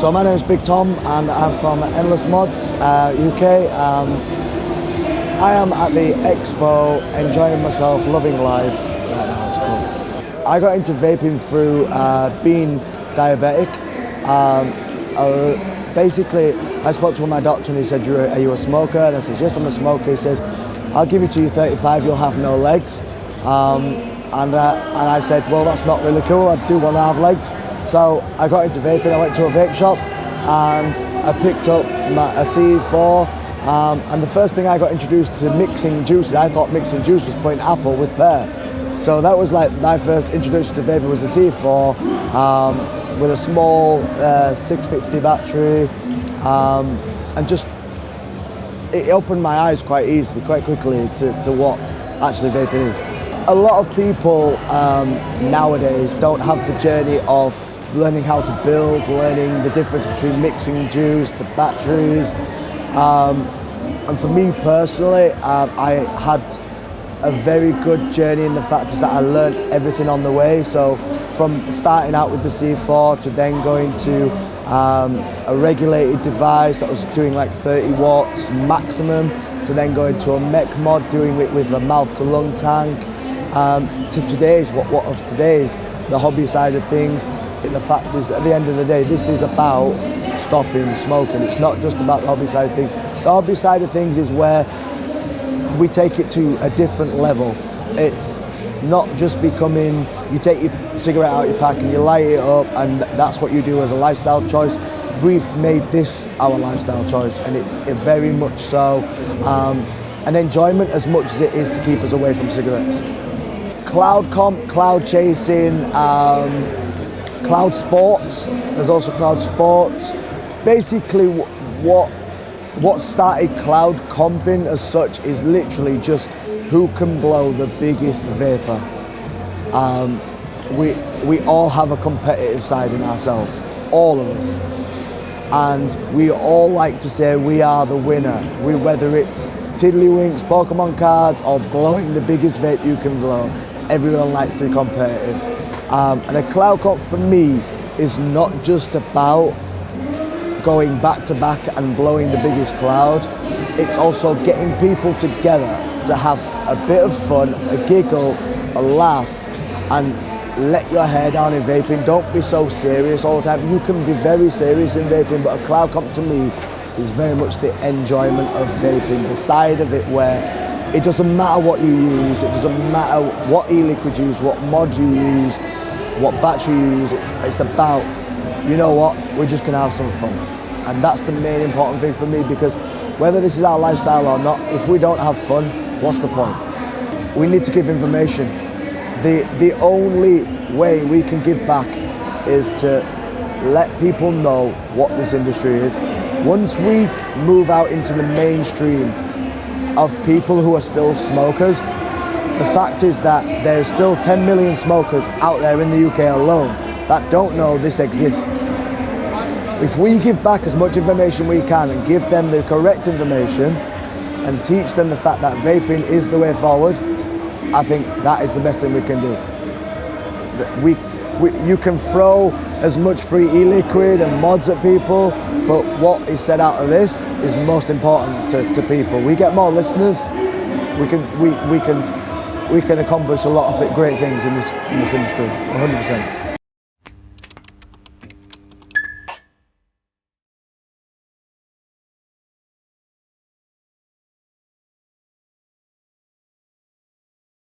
So my name is Big Tom and I'm from Endless Mods UK, and I am at the expo enjoying myself, loving life. Right now it's cool. I got into vaping through being diabetic. Basically I spoke to my doctor and he said, are you a smoker? And I said, yes, I'm a smoker. He says, I'll give it to you 35, you'll have no legs. And I said, well, that's not really cool, I do want to have legs. So I got into vaping, I went to a vape shop and I picked up a CE4, and the first thing I got introduced to mixing juices, I thought mixing juice was putting apple with pear. So that was like my first introduction to vaping, was a CE4 with a small 650 battery, and just, it opened my eyes quite easily, quite quickly to what actually vaping is. A lot of people nowadays don't have the journey of learning how to build, learning the difference between mixing juice, the batteries. And for me personally, I had a very good journey in the fact that I learned everything on the way. So from starting out with the C4 to then going to a regulated device that was doing like 30 watts maximum, to then going to a mech mod, doing it with a mouth to lung tank, to today's, what of today's, the hobby side of things. The fact is, at the end of the day, this is about stopping smoking. It's not just about the hobby side of things. The hobby side of things is where we take it to a different level. It's not just becoming, you take your cigarette out your pack and you light it up and that's what you do as a lifestyle choice. We've made this our lifestyle choice, and it's very much so an enjoyment as much as it is to keep us away from cigarettes. Cloud comp, cloud chasing, cloud sports, there's also cloud sports. Basically what started cloud comping as such is literally just who can blow the biggest vapor. We all have a competitive side in ourselves, all of us. And we all like to say we are the winner. Whether it's tiddlywinks, Pokemon cards, or blowing the biggest vape you can blow, everyone likes to be competitive. And a cloud comp for me is not just about going back to back and blowing the biggest cloud. It's also getting people together to have a bit of fun, a giggle, a laugh, and let your hair down in vaping. Don't be so serious all the time. You can be very serious in vaping, but a cloud comp to me is very much the enjoyment of vaping, the side of it where it doesn't matter what you use, it doesn't matter what e-liquid you use, what mod you use, what battery you use. It's about, you know what, we're just gonna have some fun. And that's the main important thing for me, because whether this is our lifestyle or not, if we don't have fun, what's the point? We need to give information. The only way we can give back is to let people know what this industry is. Once we move out into the mainstream of people who are still smokers, the fact is that there's still 10 million smokers out there in the UK alone that don't know this exists. If we give back as much information we can and give them the correct information and teach them the fact that vaping is the way forward, I think that is the best thing we can do. You can throw as much free e-liquid and mods at people, but what is said out of this is most important to people. We get more listeners, we can accomplish a lot of great things in this industry, 100%.